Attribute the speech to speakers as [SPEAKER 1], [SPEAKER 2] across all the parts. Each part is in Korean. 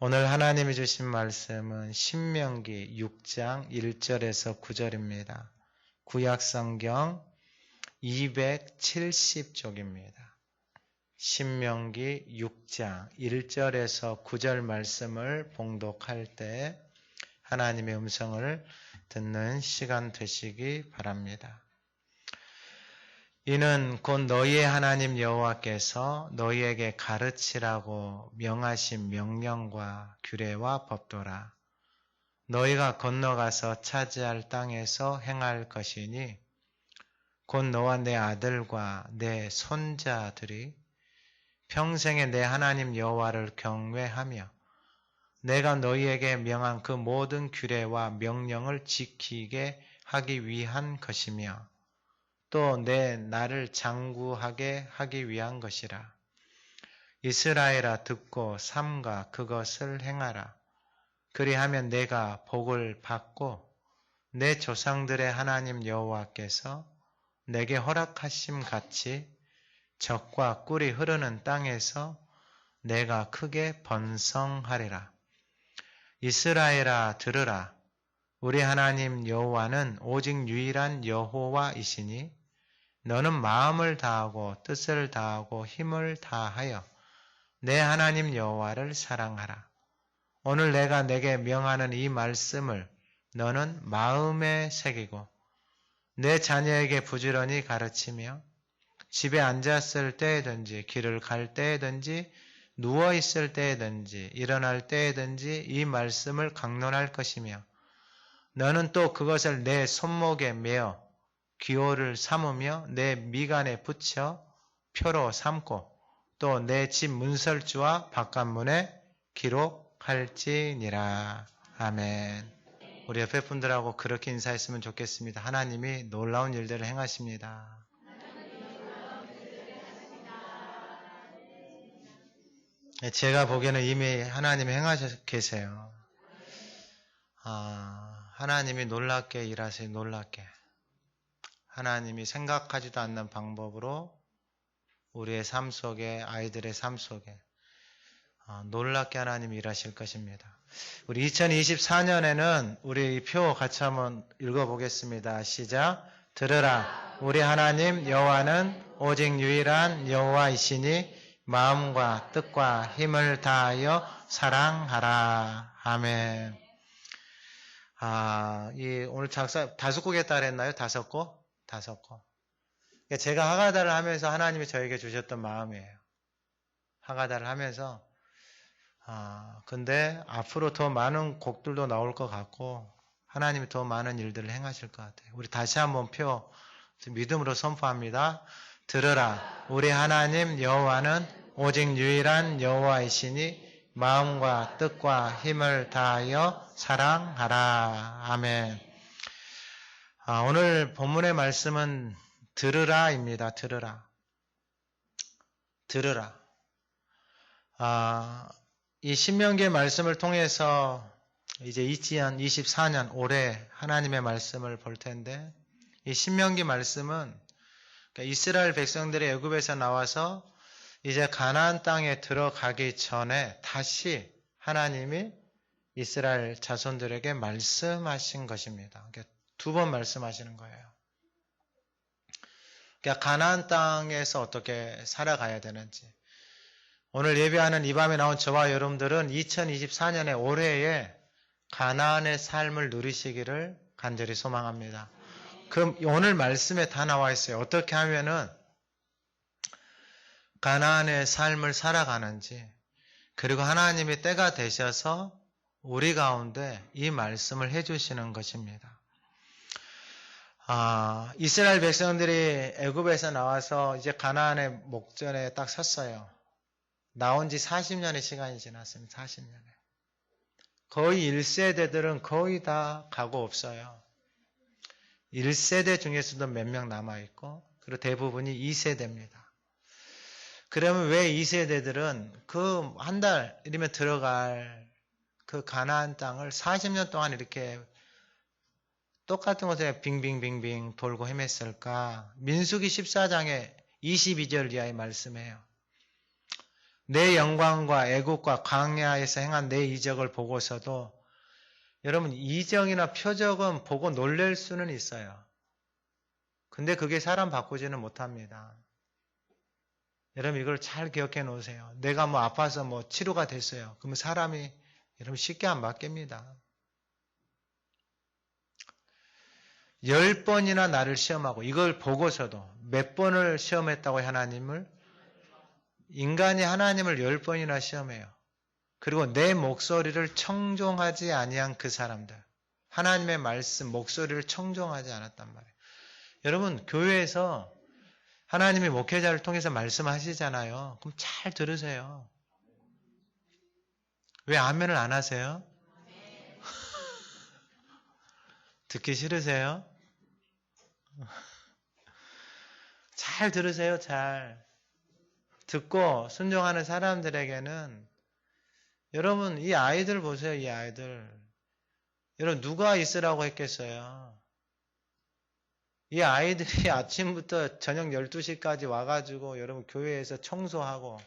[SPEAKER 1] 오늘 하나님이 주신 말씀은 신명기 6장 1절에서 9절입니다. 구약성경 270쪽입니다. 신명기 6장 1절에서 9절 말씀을 봉독할 때 하나님의 음성을 듣는 시간 되시기 바랍니다. 이는 곧 너희의 하나님 여호와께서 너희에게 가르치라고 명하신 명령과 규례와 법도라. 너희가 건너가서 차지할 땅에서 행할 것이니 곧 너와 내 아들과 내 손자들이 평생에 내 하나님 여호와를 경외하며 내가 너희에게 명한 그 모든 규례와 명령을 지키게 하기 위한 것이며 또 내 나를 장구하게 하기 위한 것이라. 이스라엘아 듣고 삼가 그것을 행하라. 그리하면 내가 복을 받고 내 조상들의 하나님 여호와께서 내게 허락하심 같이 젖과 꿀이 흐르는 땅에서 내가 크게 번성하리라. 이스라엘아 들으라. 우리 하나님 여호와는 오직 유일한 여호와이시니 너는 마음을 다하고 뜻을 다하고 힘을 다하여 내 하나님 여호와를 사랑하라. 오늘 내가 내게 명하는 이 말씀을 너는 마음에 새기고 내 자녀에게 부지런히 가르치며 집에 앉았을 때에든지 길을 갈 때에든지 누워있을 때에든지 일어날 때에든지 이 말씀을 강론할 것이며 너는 또 그것을 내 손목에 메어 기호를 삼으며 내 미간에 붙여 표로 삼고 또 내 집 문설주와 바깥문에 기록할지니라. 아멘. 우리 옆에 분들하고 그렇게 인사했으면 좋겠습니다. 하나님이 놀라운 일들을 행하십니다. 제가 보기에는 이미 하나님이 행하셔 계세요. 하나님이 놀랍게 일하세요. 놀랍게. 하나님이 생각하지도 않는 방법으로 우리의 삶 속에, 아이들의 삶 속에 놀랍게 하나님이 일하실 것입니다. 우리 2024년에는 우리 이 표 같이 한번 읽어보겠습니다. 시작. 들으라. 우리 하나님 여호와는 오직 유일한 여호와이시니 마음과 뜻과 힘을 다하여 사랑하라. 아멘. 오늘 작사 5곡 했다 그랬나요? 5곡? 5곡. 제가 하가다를 하면서 하나님이 저에게 주셨던 마음이에요. 하가다를 하면서 근데 앞으로 더 많은 곡들도 나올 것 같고 하나님이 더 많은 일들을 행하실 것 같아요. 우리 다시 한번 표 믿음으로 선포합니다. 들으라. 우리 하나님 여호와는 오직 유일한 여호와이시니 마음과 뜻과 힘을 다하여 사랑하라. 아멘. 오늘 본문의 말씀은 들으라입니다. 들으라. 들으라. 이 신명기의 말씀을 통해서 이제 2024년 올해 하나님의 말씀을 볼 텐데 이 신명기 말씀은 이스라엘 백성들이 애굽에서 나와서 이제 가나안 땅에 들어가기 전에 다시 하나님이 이스라엘 자손들에게 말씀하신 것입니다. 2번 말씀하시는 거예요. 그러니까 가나안 땅에서 어떻게 살아가야 되는지. 오늘 예배하는 이 밤에 나온 저와 여러분들은 2024년의 올해에 가나안의 삶을 누리시기를 간절히 소망합니다. 그럼 오늘 말씀에 다 나와 있어요. 어떻게 하면은 가나안의 삶을 살아가는지, 그리고 하나님이 때가 되셔서 우리 가운데 이 말씀을 해주시는 것입니다. 이스라엘 백성들이 애굽에서 나와서 이제 가나안의 목전에 딱 섰어요. 나온 지 40년의 시간이 지났습니다. 40년에. 거의 1세대들은 거의 다 가고 없어요. 1세대 중에서도 몇 명 남아있고, 그리고 대부분이 2세대입니다. 그러면 왜 2세대들은 그 한 달이면 들어갈 그 가나안 땅을 40년 동안 이렇게 똑같은 곳에 빙빙빙빙 돌고 헤맸을까? 민수기 14장에 22절 이하의 말씀이에요. 내 영광과 애국과 광야에서 행한 내 이적을 보고서도 여러분 이적이나 표적은 보고 놀랄 수는 있어요. 근데 그게 사람 바꾸지는 못합니다. 여러분 이걸 잘 기억해 놓으세요. 내가 뭐 아파서 뭐 치료가 됐어요. 그러면 사람이 여러분 쉽게 안 바뀝니다. 10번이나 나를 시험하고 이걸 보고서도 몇 번을 시험했다고 하나님을? 인간이 하나님을 10번이나 시험해요. 그리고 내 목소리를 청종하지 아니한 그 사람들. 하나님의 말씀, 목소리를 청종하지 않았단 말이에요. 여러분 교회에서 하나님이 목회자를 통해서 말씀하시잖아요. 그럼 잘 들으세요. 왜 아멘을 안 하세요? 듣기 싫으세요? 잘 들으세요, 잘. 듣고 순종하는 사람들에게는 여러분 이 아이들 보세요, 이 아이들. 여러분 누가 있으라고 했겠어요? 이 아이들이 아침부터 저녁 12시까지 와가지고 여러분 교회에서 청소하고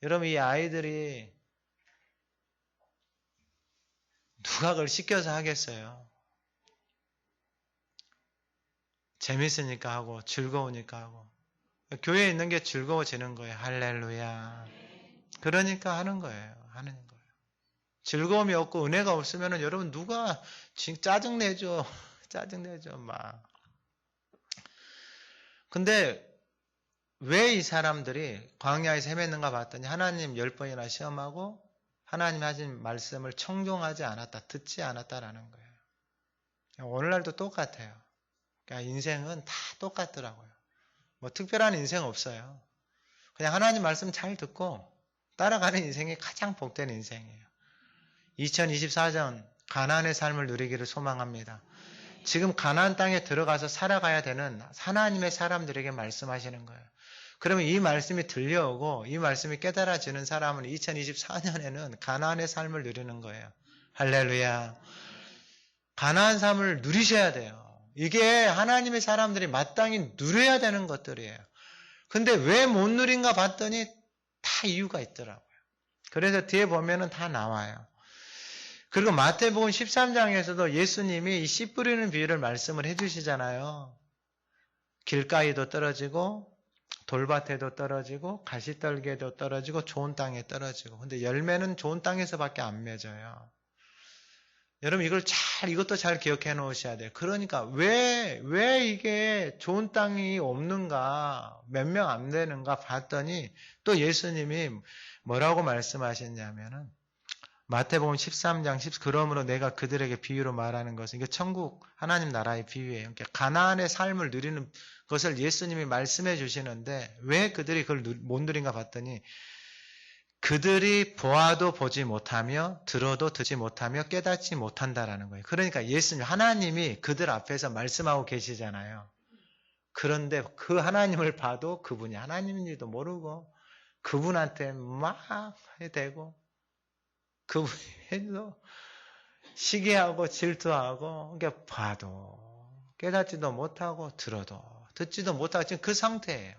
[SPEAKER 1] 여러분 이 아이들이 누가 그걸 시켜서 하겠어요? 재밌으니까 하고 즐거우니까 하고 교회에 있는 게 즐거워지는 거예요. 할렐루야. 그러니까 하는 거예요. 하는 거예요. 즐거움이 없고 은혜가 없으면 여러분 누가 짜증내죠. 짜증내죠. 막. 근데 왜 이 사람들이 광야에서 헤맸는가 봤더니 하나님 10번이나 시험하고 하나님 하신 말씀을 청종하지 않았다. 듣지 않았다라는 거예요. 오늘날도 똑같아요. 그러니까 인생은 다 똑같더라고요. 뭐 특별한 인생 없어요. 그냥 하나님 말씀 잘 듣고 따라가는 인생이 가장 복된 인생이에요. 2024년 가나안의 삶을 누리기를 소망합니다. 지금 가나안 땅에 들어가서 살아가야 되는 하나님의 사람들에게 말씀하시는 거예요. 그러면 이 말씀이 들려오고 이 말씀이 깨달아지는 사람은 2024년에는 가나안의 삶을 누리는 거예요. 할렐루야. 가나안 삶을 누리셔야 돼요. 이게 하나님의 사람들이 마땅히 누려야 되는 것들이에요. 근데 왜 못 누린가 봤더니 다 이유가 있더라고요. 그래서 뒤에 보면은 다 나와요. 그리고 마태복음 13장에서도 예수님이 이 씨 뿌리는 비유를 말씀을 해주시잖아요. 길가에도 떨어지고 돌밭에도 떨어지고 가시떨기에도 떨어지고 좋은 땅에 떨어지고 근데 열매는 좋은 땅에서밖에 안 맺어요. 여러분 이것도 잘 기억해 놓으셔야 돼요. 그러니까 왜 이게 좋은 땅이 없는가 몇 명 안 되는가 봤더니 또 예수님이 뭐라고 말씀하셨냐면은 마태복음 13장 10 그러므로 내가 그들에게 비유로 말하는 것은 이게 천국 하나님 나라의 비유예요. 그러니까 가나안의 삶을 누리는 것을 예수님이 말씀해 주시는데 왜 그들이 그걸 못 누린가 봤더니 그들이 보아도 보지 못하며 들어도 듣지 못하며 깨닫지 못한다라는 거예요. 그러니까 예수님 하나님이 그들 앞에서 말씀하고 계시잖아요. 그런데 그 하나님을 봐도 그분이 하나님인지도 모르고 그분한테 막 대고 그분이 해도 시기하고 질투하고 그러니까 봐도 깨닫지도 못하고 들어도 듣지도 못하고 지금 그 상태예요.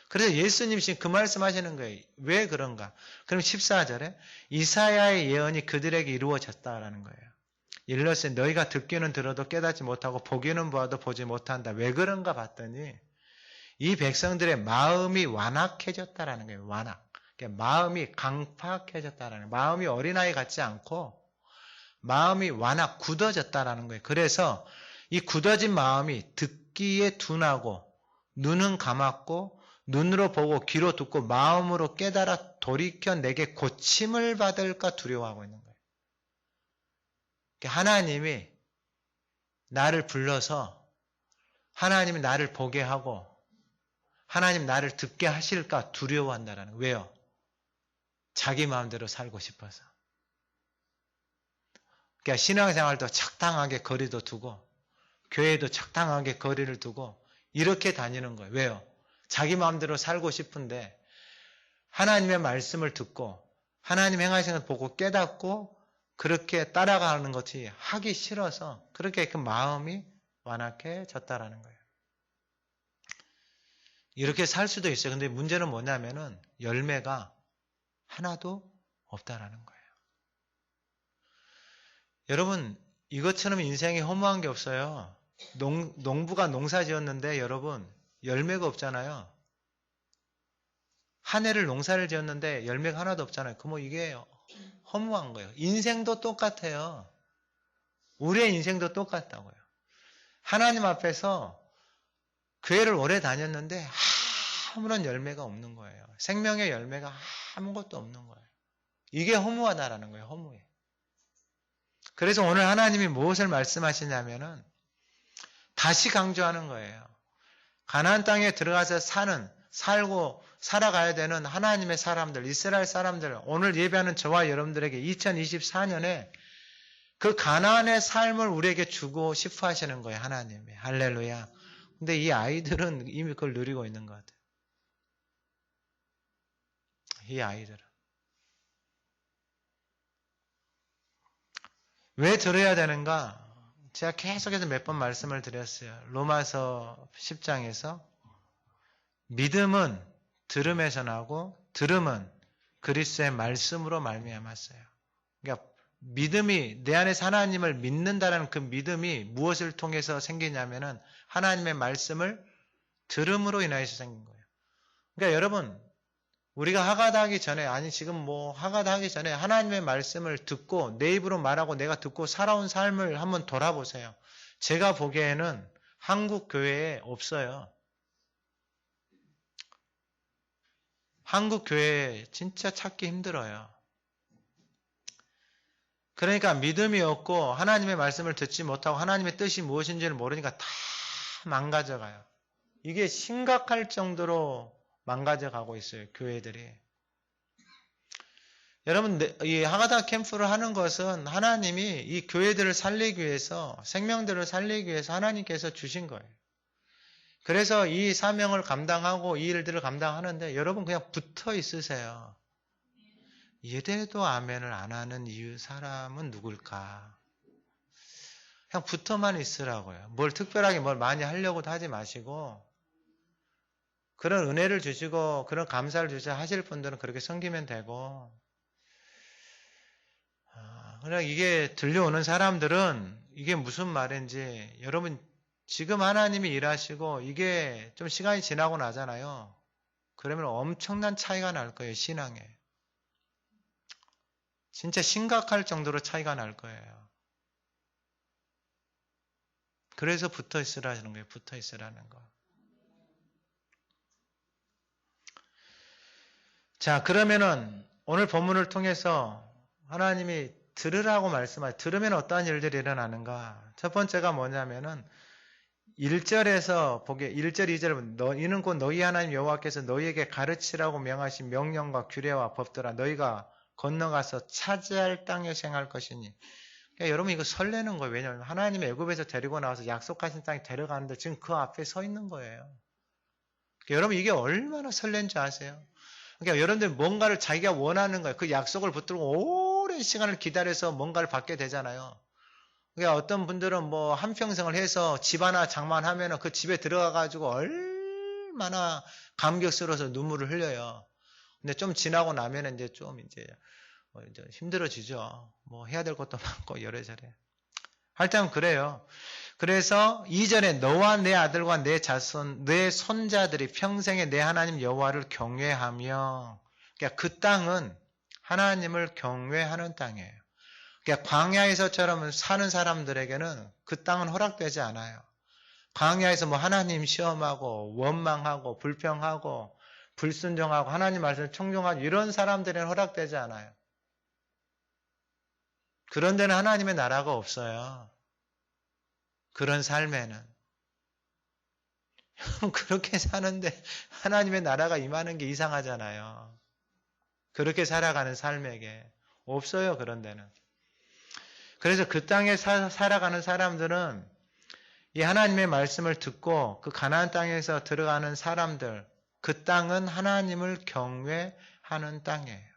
[SPEAKER 1] 그래서 예수님이 지금 그 말씀하시는 거예요. 왜 그런가? 그럼 14절에 이사야의 예언이 그들에게 이루어졌다라는 거예요. 일러스 너희가 듣기는 들어도 깨닫지 못하고 보기는 보아도 보지 못한다. 왜 그런가 봤더니 이 백성들의 마음이 완악해졌다라는 거예요. 완악. 그러니까 마음이 강팍해졌다라는 거예요. 마음이 어린아이 같지 않고 마음이 완악 굳어졌다라는 거예요. 그래서 이 굳어진 마음이 듣기에 둔하고 눈은 감았고 눈으로 보고 귀로 듣고 마음으로 깨달아 돌이켜 내게 고침을 받을까 두려워하고 있는 거예요. 하나님이 나를 불러서 하나님이 나를 보게 하고 하나님 나를 듣게 하실까 두려워한다라는 거예요. 왜요? 자기 마음대로 살고 싶어서. 그러니까 신앙생활도 적당하게 거리도 두고 교회도 적당하게 거리를 두고 이렇게 다니는 거예요. 왜요? 자기 마음대로 살고 싶은데 하나님의 말씀을 듣고 하나님 행하시는 걸 보고 깨닫고 그렇게 따라가는 것이 하기 싫어서 그렇게 그 마음이 완악해졌다라는 거예요. 이렇게 살 수도 있어요. 근데 문제는 뭐냐면은 열매가 하나도 없다라는 거예요. 여러분, 이것처럼 인생이 허무한 게 없어요. 농부가 농사 지었는데 여러분, 열매가 없잖아요. 한 해를 농사를 지었는데 열매가 하나도 없잖아요. 그럼 이게 허무한 거예요. 인생도 똑같아요. 우리의 인생도 똑같다고요. 하나님 앞에서 교회를 오래 다녔는데 아무런 열매가 없는 거예요. 생명의 열매가 아무것도 없는 거예요. 이게 허무하다라는 거예요. 허무해. 그래서 오늘 하나님이 무엇을 말씀하시냐면은 다시 강조하는 거예요. 가나안 땅에 들어가서 살고 살아가야 되는 하나님의 사람들, 이스라엘 사람들, 오늘 예배하는 저와 여러분들에게 2024년에 그 가나안의 삶을 우리에게 주고 싶어 하시는 거예요. 하나님이. 할렐루야. 근데 이 아이들은 이미 그걸 누리고 있는 것 같아요. 이 아이들은. 왜 들어야 되는가? 제가 계속해서 몇 번 말씀을 드렸어요. 로마서 10장에서 믿음은 들음에서 나고 들음은 그리스도의 말씀으로 말미암았어요. 그러니까 믿음이 내 안에서 하나님을 믿는다는 그 믿음이 무엇을 통해서 생기냐면은 하나님의 말씀을 들음으로 인하여서 생긴 거예요. 그러니까 여러분 우리가 하가다 하기 전에 지금 하가다 하기 전에 하나님의 말씀을 듣고 내 입으로 말하고 내가 듣고 살아온 삶을 한번 돌아보세요. 제가 보기에는 한국 교회에 없어요. 한국 교회에 진짜 찾기 힘들어요. 그러니까 믿음이 없고 하나님의 말씀을 듣지 못하고 하나님의 뜻이 무엇인지를 모르니까 다 망가져가요. 이게 심각할 정도로 망가져가고 있어요. 교회들이. 여러분 이 하가다 캠프를 하는 것은 하나님이 이 교회들을 살리기 위해서 생명들을 살리기 위해서 하나님께서 주신 거예요. 그래서 이 사명을 감당하고 이 일들을 감당하는데 여러분 그냥 붙어 있으세요. 이래도 아멘을 안 하는 사람은 누굴까? 그냥 붙어만 있으라고요. 뭘 특별하게 뭘 많이 하려고도 하지 마시고 그런 은혜를 주시고 그런 감사를 주셔서 하실 분들은 그렇게 섬기면 되고 그냥 이게 들려오는 사람들은 이게 무슨 말인지 여러분 지금 하나님이 일하시고 이게 좀 시간이 지나고 나잖아요. 그러면 엄청난 차이가 날 거예요. 신앙에. 진짜 심각할 정도로 차이가 날 거예요. 그래서 붙어 있으라는 거예요. 붙어 있으라는 거. 자, 그러면은 오늘 본문을 통해서 하나님이 들으라고 말씀하세요. 들으면 어떠한 일들이 일어나는가? 첫 번째가 뭐냐면은 1절에서 보게 1절 2절 이는 곧 너희 하나님 여호와께서 너희에게 가르치라고 명하신 명령과 규례와 법들아 너희가 건너가서 차지할 땅에 생할 것이니. 그러니까 여러분 이거 설레는 거예요. 왜냐하면 하나님이 애굽에서 데리고 나와서 약속하신 땅에 데려가는데 지금 그 앞에 서 있는 거예요. 그러니까 여러분 이게 얼마나 설렌지 아세요? 그러니까 여러분들 뭔가를 자기가 원하는 거예요. 그 약속을 붙들고 오랜 시간을 기다려서 뭔가를 받게 되잖아요. 그러니까 어떤 분들은 한평생을 해서 집 하나 장만하면 그 집에 들어가가지고 얼마나 감격스러워서 눈물을 흘려요. 근데 좀 지나고 나면 이제 힘들어지죠. 해야 될 것도 많고 이래저래. 할 때는 그래요. 그래서 2절에 너와 내 아들과 내 자손, 내 손자들이 평생에 내 하나님 여호와를 경외하며 그러니까 그 땅은 하나님을 경외하는 땅이에요. 그러니까 광야에서처럼 사는 사람들에게는 그 땅은 허락되지 않아요. 광야에서 하나님 시험하고 원망하고 불평하고 불순종하고 하나님 말씀을 청종하고 이런 사람들에는 허락되지 않아요. 그런 데는 하나님의 나라가 없어요. 그런 삶에는. 그렇게 사는데 하나님의 나라가 임하는 게 이상하잖아요. 그렇게 살아가는 삶에게. 없어요. 그런 데는. 그래서 그 땅에 살아가는 사람들은 이 하나님의 말씀을 듣고 그 가나안 땅에서 들어가는 사람들, 그 땅은 하나님을 경외하는 땅이에요.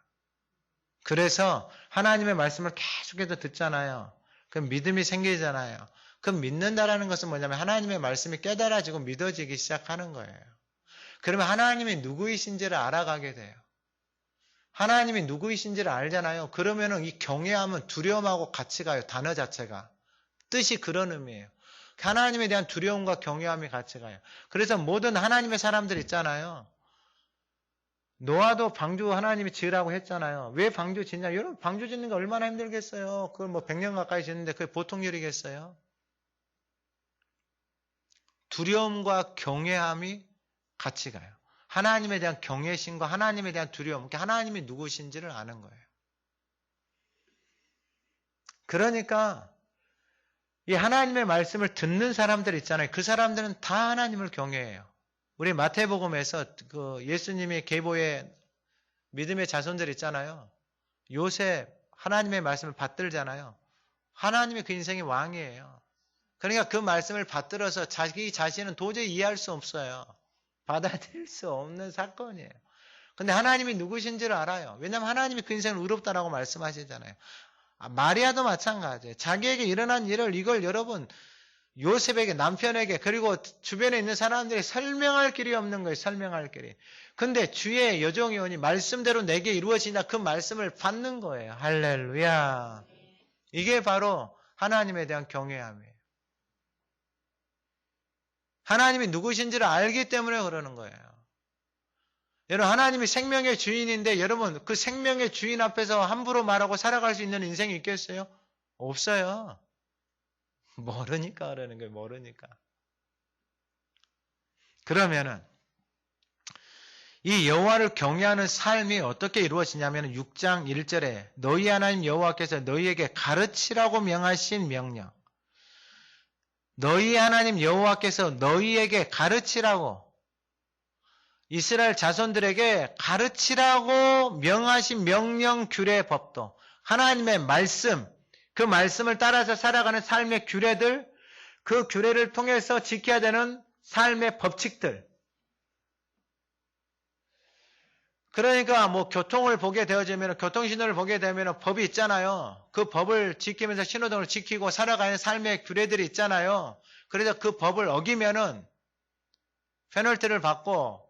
[SPEAKER 1] 그래서 하나님의 말씀을 계속해서 듣잖아요. 그럼 믿음이 생기잖아요. 그럼 믿는다라는 것은 뭐냐면 하나님의 말씀이 깨달아지고 믿어지기 시작하는 거예요. 그러면 하나님이 누구이신지를 알아가게 돼요. 하나님이 누구이신지를 알잖아요. 그러면은 이 경외함은 두려움하고 같이 가요. 단어 자체가. 뜻이 그런 의미예요. 하나님에 대한 두려움과 경외함이 같이 가요. 그래서 모든 하나님의 사람들 있잖아요. 노아도 방주 하나님이 지으라고 했잖아요. 왜 방주 짓냐? 여러분 방주 짓는 게 얼마나 힘들겠어요. 그걸 뭐 100년 가까이 짓는데 그게 보통 일이겠어요? 두려움과 경외함이 같이 가요. 하나님에 대한 경외심과 하나님에 대한 두려움, 하나님이 누구신지를 아는 거예요. 그러니까 이 하나님의 말씀을 듣는 사람들 있잖아요. 그 사람들은 다 하나님을 경외해요. 우리 마태복음에서 그 예수님의 계보의 믿음의 자손들 있잖아요. 요셉 하나님의 말씀을 받들잖아요. 하나님이 그 인생의 왕이에요. 그러니까 그 말씀을 받들어서 자기 자신은 도저히 이해할 수 없어요. 받아들일 수 없는 사건이에요. 근데 하나님이 누구신지를 알아요. 왜냐하면 하나님이 그 인생을 의롭다라고 말씀하시잖아요. 마리아도 마찬가지예요. 자기에게 일어난 일을 이걸 여러분 요셉에게 남편에게 그리고 주변에 있는 사람들이 설명할 길이 없는 거예요. 설명할 길이. 근데 주의 여종이 오니 말씀대로 내게 이루어지냐 그 말씀을 받는 거예요. 할렐루야. 이게 바로 하나님에 대한 경외함이에요. 하나님이 누구신지를 알기 때문에 그러는 거예요. 여러분 하나님이 생명의 주인인데 여러분 그 생명의 주인 앞에서 함부로 말하고 살아갈 수 있는 인생이 있겠어요? 없어요. 모르니까 그러는 거예요. 모르니까. 그러면은 이 여호와를 경외하는 삶이 어떻게 이루어지냐면 6장 1절에 너희 하나님 여호와께서 너희에게 가르치라고 명하신 명령. 너희 하나님 여호와께서 너희에게 가르치라고 이스라엘 자손들에게 가르치라고 명하신 명령, 규례, 법도 하나님의 말씀, 그 말씀을 따라서 살아가는 삶의 규례들, 그 규례를 통해서 지켜야 되는 삶의 법칙들. 그러니까 뭐 교통을 보게 되어지면 교통신호를 보게 되면 법이 있잖아요. 그 법을 지키면서 신호등을 지키고 살아가는 삶의 규례들이 있잖아요. 그래서 그 법을 어기면은 페널티를 받고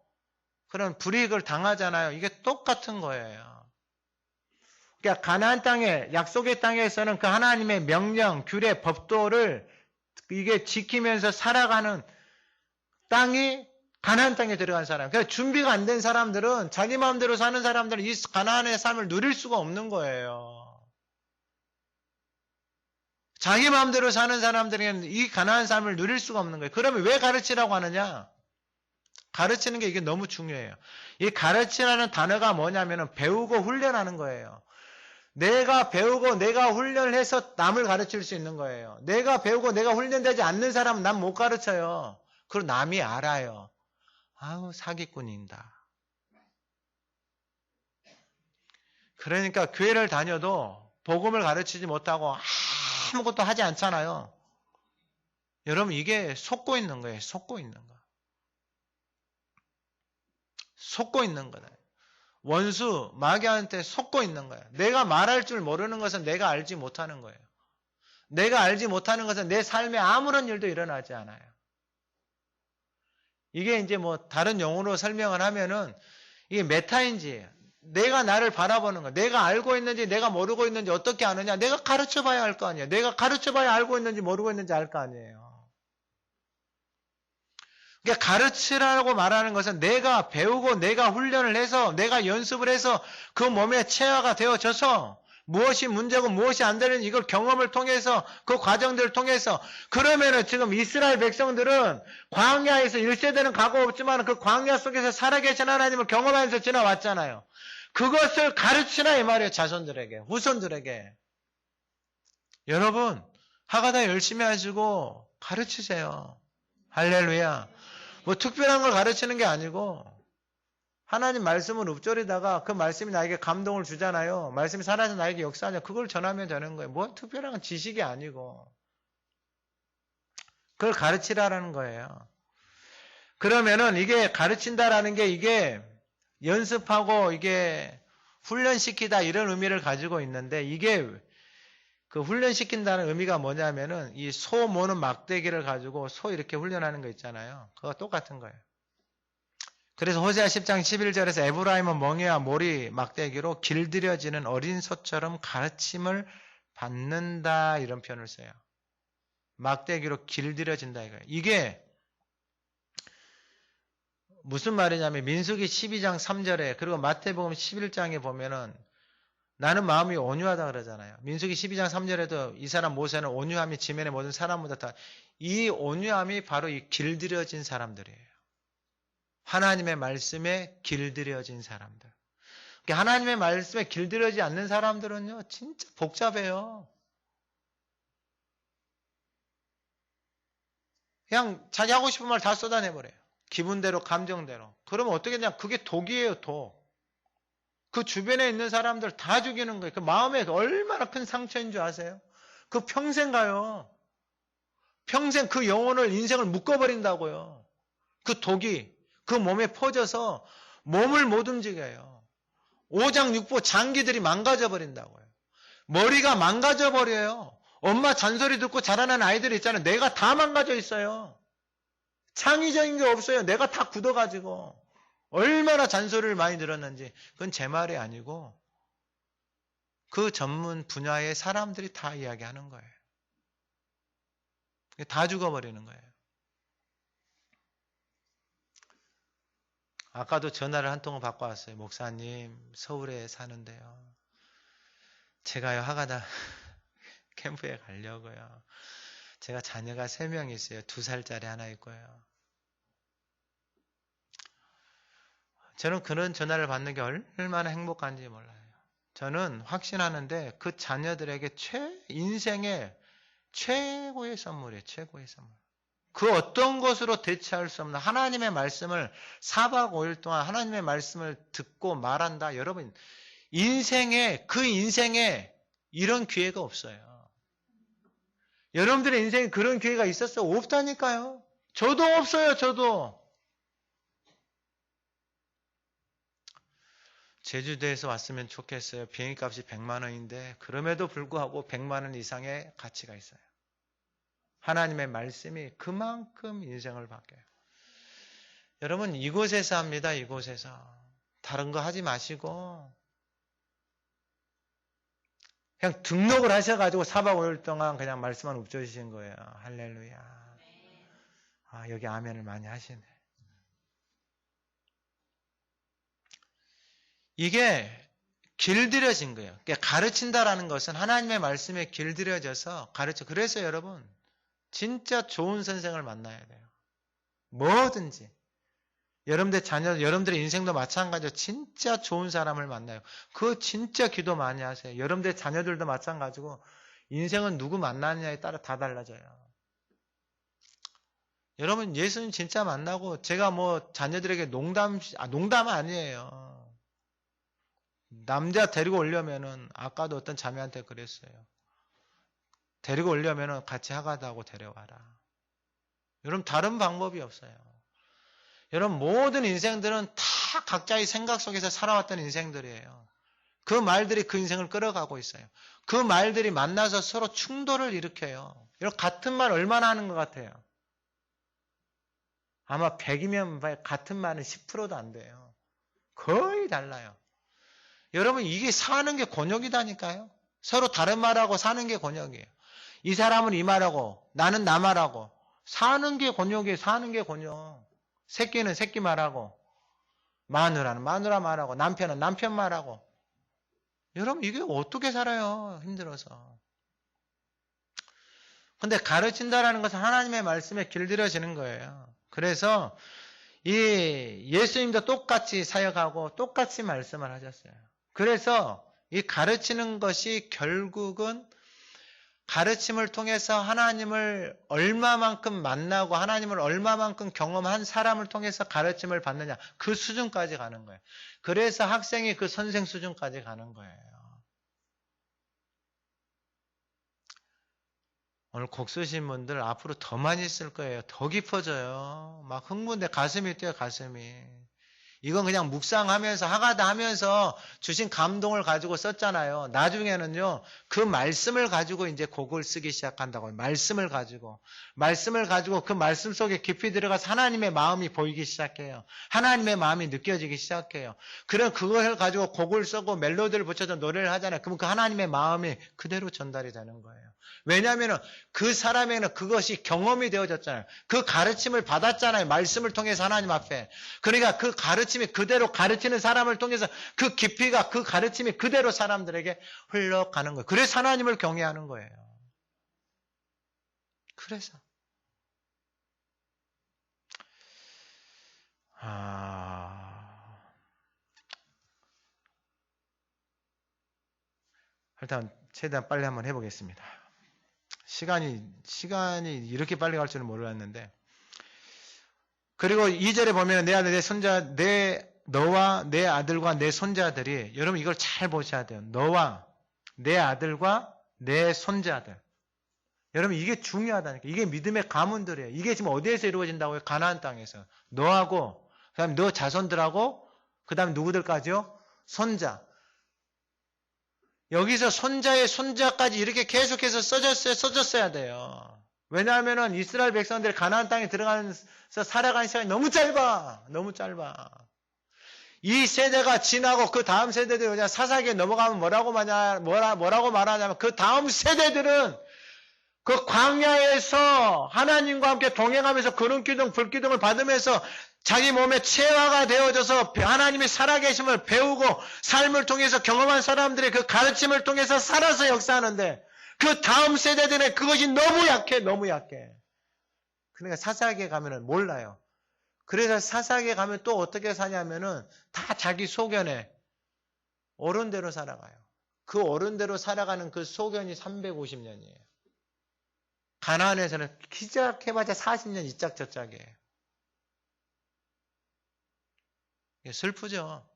[SPEAKER 1] 그런 불이익을 당하잖아요. 이게 똑같은 거예요. 그러니까 가나안 땅에 약속의 땅에서는 그 하나님의 명령, 규례, 법도를 이게 지키면서 살아가는 땅이 가나안 땅에 들어간 사람. 그러니까 준비가 안 된 사람들은 자기 마음대로 사는 사람들은 이 가나안의 삶을 누릴 수가 없는 거예요. 자기 마음대로 사는 사람들은 이 가나안 삶을 누릴 수가 없는 거예요. 그러면 왜 가르치라고 하느냐? 가르치는 게 이게 너무 중요해요. 이 가르치라는 단어가 뭐냐면은 배우고 훈련하는 거예요. 내가 배우고 내가 훈련을 해서 남을 가르칠 수 있는 거예요. 내가 배우고 내가 훈련되지 않는 사람은 난 못 가르쳐요. 그리고 남이 알아요. 아우 사기꾼인다. 그러니까 교회를 다녀도 복음을 가르치지 못하고 아무것도 하지 않잖아요. 여러분 이게 속고 있는 거예요. 속고 있는 거. 속고 있는 거다. 원수, 마귀한테 속고 있는 거야. 내가 말할 줄 모르는 것은 내가 알지 못하는 거예요. 내가 알지 못하는 것은 내 삶에 아무런 일도 일어나지 않아요. 이게 이제 뭐 다른 용어로 설명을 하면은 이게 메타인지예요. 내가 나를 바라보는 거. 내가 알고 있는지 내가 모르고 있는지 어떻게 아느냐. 내가 가르쳐봐야 알 거 아니에요. 내가 가르쳐봐야 알고 있는지 모르고 있는지 알 거 아니에요. 그러니까 가르치라고 말하는 것은 내가 배우고 내가 훈련을 해서 내가 연습을 해서 그 몸에 체화가 되어져서 무엇이 문제고 무엇이 안 되는 이걸 경험을 통해서 그 과정들을 통해서 그러면은 지금 이스라엘 백성들은 광야에서 1세대는 가고 없지만 그 광야 속에서 살아계신 하나님을 경험하면서 지나왔잖아요. 그것을 가르치라 이 말이에요. 자손들에게, 후손들에게. 여러분 하가다 열심히 하시고 가르치세요. 할렐루야. 뭐 특별한 걸 가르치는 게 아니고 하나님 말씀을 읊조리다가 그 말씀이 나에게 감동을 주잖아요. 말씀이 살아서 나에게 역사하냐. 그걸 전하면 되는 거예요. 뭐 특별한 지식이 아니고 그걸 가르치라라는 거예요. 그러면은 이게 가르친다라는 게 이게 연습하고 이게 훈련시키다 이런 의미를 가지고 있는데 이게 그 훈련시킨다는 의미가 뭐냐면은 이 소 모는 막대기를 가지고 소 이렇게 훈련하는 거 있잖아요. 그거 똑같은 거예요. 그래서 호세아 10장 11절에서 에브라임은 멍에와 모리 막대기로 길들여지는 어린 소처럼 가르침을 받는다 이런 표현을 써요. 막대기로 길들여진다 이거예요. 이게 무슨 말이냐면 민수기 12장 3절에 그리고 마태복음 11장에 보면은 나는 마음이 온유하다 그러잖아요. 민수기 12장 3절에도 이 사람 모세는 온유함이 지면의 모든 사람보다 다 이 온유함이 바로 이 길들여진 사람들이에요. 하나님의 말씀에 길들여진 사람들. 하나님의 말씀에 길들여지지 않는 사람들은요, 진짜 복잡해요. 그냥 자기 하고 싶은 말 다 쏟아내버려요. 기분대로, 감정대로. 그러면 어떻게 되냐? 그게 독이에요, 독. 그 주변에 있는 사람들 다 죽이는 거예요. 그 마음에 얼마나 큰 상처인 줄 아세요? 그 평생 가요. 평생 그 영혼을, 인생을 묶어버린다고요. 그 독이 그 몸에 퍼져서 몸을 못 움직여요. 오장육부 장기들이 망가져버린다고요. 머리가 망가져버려요. 엄마 잔소리 듣고 자라는 아이들이 있잖아요. 내가 다 망가져 있어요. 창의적인 게 없어요. 내가 다 굳어가지고. 얼마나 잔소리를 많이 들었는지. 그건 제 말이 아니고 그 전문 분야의 사람들이 다 이야기하는 거예요. 다 죽어버리는 거예요. 아까도 전화를 한 통을 받고 왔어요. 목사님, 서울에 사는데요. 제가요, 하가다 캠프에 가려고요. 제가 자녀가 3명 있어요. 2살짜리 하나 있고요. 저는 그런 전화를 받는 게 얼마나 행복한지 몰라요. 저는 확신하는데 그 자녀들에게 인생의 최고의 선물이에요. 최고의 선물. 그 어떤 것으로 대체할 수 없는 하나님의 말씀을 4박 5일 동안 하나님의 말씀을 듣고 말한다. 여러분, 그 인생에 이런 기회가 없어요. 여러분들의 인생에 그런 기회가 있었어요? 없다니까요. 저도 없어요. 저도. 제주도에서 왔으면 좋겠어요. 비행기값이 100만 원인데 그럼에도 불구하고 100만 원 이상의 가치가 있어요. 하나님의 말씀이 그만큼 인생을 바뀌어요. 여러분, 이곳에서 합니다. 이곳에서. 다른 거 하지 마시고 그냥 등록을 하셔가지고 4박 5일 동안 그냥 말씀만 읊조리신 거예요. 할렐루야. 아, 여기 아멘을 많이 하시네. 이게 길들여진 거예요. 그러니까 가르친다라는 것은 하나님의 말씀에 길들여져서 가르쳐. 그래서 여러분, 진짜 좋은 선생을 만나야 돼요. 뭐든지. 여러분들 자녀, 여러분들의 인생도 마찬가지로 진짜 좋은 사람을 만나요. 그거 진짜 기도 많이 하세요. 여러분들의 자녀들도 마찬가지고 인생은 누구 만나느냐에 따라 다 달라져요. 여러분, 예수님 진짜 만나고 제가 뭐 자녀들에게 농담 아니에요. 남자 데리고 오려면은 아까도 어떤 자매한테 그랬어요. 데리고 오려면은 같이 하가다하고 데려와라. 여러분, 다른 방법이 없어요. 여러분, 모든 인생들은 다 각자의 생각 속에서 살아왔던 인생들이에요. 그 말들이 그 인생을 끌어가고 있어요. 그 말들이 만나서 서로 충돌을 일으켜요. 여러분, 같은 말 얼마나 하는 것 같아요? 아마 100이면 같은 말은 10%도 안 돼요. 거의 달라요. 여러분, 이게 사는 게 곤욕이다니까요. 서로 다른 말하고 사는 게 곤욕이에요. 이 사람은 이 말하고 나는 나 말하고 사는 게 곤욕이에요. 사는 게 곤욕. 새끼는 새끼 말하고 마누라는 마누라 말하고 남편은 남편 말하고. 여러분, 이게 어떻게 살아요? 힘들어서. 근데 가르친다라는 것은 하나님의 말씀에 길들여지는 거예요. 그래서 이 예수님도 똑같이 사역하고 똑같이 말씀을 하셨어요. 그래서 이 가르치는 것이 결국은 가르침을 통해서 하나님을 얼마만큼 만나고 하나님을 얼마만큼 경험한 사람을 통해서 가르침을 받느냐, 그 수준까지 가는 거예요. 그래서 학생이 그 선생 수준까지 가는 거예요. 오늘 곡 쓰신 분들 앞으로 더 많이 쓸 거예요. 더 깊어져요. 막 흥분돼. 가슴이 뛰어요. 가슴이. 이건 그냥 묵상하면서 하가다 하면서 주신 감동을 가지고 썼잖아요. 나중에는요, 그 말씀을 가지고 이제 곡을 쓰기 시작한다고요. 말씀을 가지고 그 말씀 속에 깊이 들어가서 하나님의 마음이 보이기 시작해요. 하나님의 마음이 느껴지기 시작해요. 그럼 그것을 가지고 곡을 쓰고 멜로디를 붙여서 노래를 하잖아요. 그럼 그 하나님의 마음이 그대로 전달이 되는 거예요. 왜냐하면 그 사람에는 그것이 경험이 되어졌잖아요. 그 가르침을 받았잖아요. 말씀을 통해서 하나님 앞에. 그러니까 그 가르침이 그대로 가르치는 사람을 통해서 그 깊이가 그 가르침이 그대로 사람들에게 흘러가는 거예요. 그래서 하나님을 경외하는 거예요. 그래서 일단 최대한 빨리 한번 해보겠습니다. 시간이 이렇게 빨리 갈 줄은 몰랐는데. 그리고 2절에 보면 내 아들, 내 손자, 너와 내 아들과 내 손자들이, 여러분 이걸 잘 보셔야 돼요. 너와 내 아들과 내 손자들. 여러분 이게 중요하다니까. 이게 믿음의 가문들이에요. 이게 지금 어디에서 이루어진다고요? 가나안 땅에서. 너하고, 그 다음에 너 자손들하고, 그 다음에 누구들까지요? 손자. 여기서 손자의 손자까지 이렇게 계속해서 써졌어야 돼요. 왜냐하면 이스라엘 백성들이 가나안 땅에 들어가면서 살아가는 시간이 너무 짧아. 너무 짧아. 이 세대가 지나고 그 다음 세대들이 그냥 사사기에 넘어가면 뭐라고 말하냐면 그 다음 세대들은 그 광야에서 하나님과 함께 동행하면서 구름기둥, 불기둥을 받으면서 자기 몸에 체화가 되어져서 하나님이 살아계심을 배우고 삶을 통해서 경험한 사람들의 그 가르침을 통해서 살아서 역사하는데 그 다음 세대들은 그것이 너무 약해. 그러니까 사사기에 가면은 몰라요. 그래서 사사기에 가면 또 어떻게 사냐면은 다 자기 소견에 어른대로 살아가요. 그 어른대로 살아가는 그 소견이 350년이에요. 가나안에서는 시작해봤자 40년 이짝저짝이에요. 슬프죠.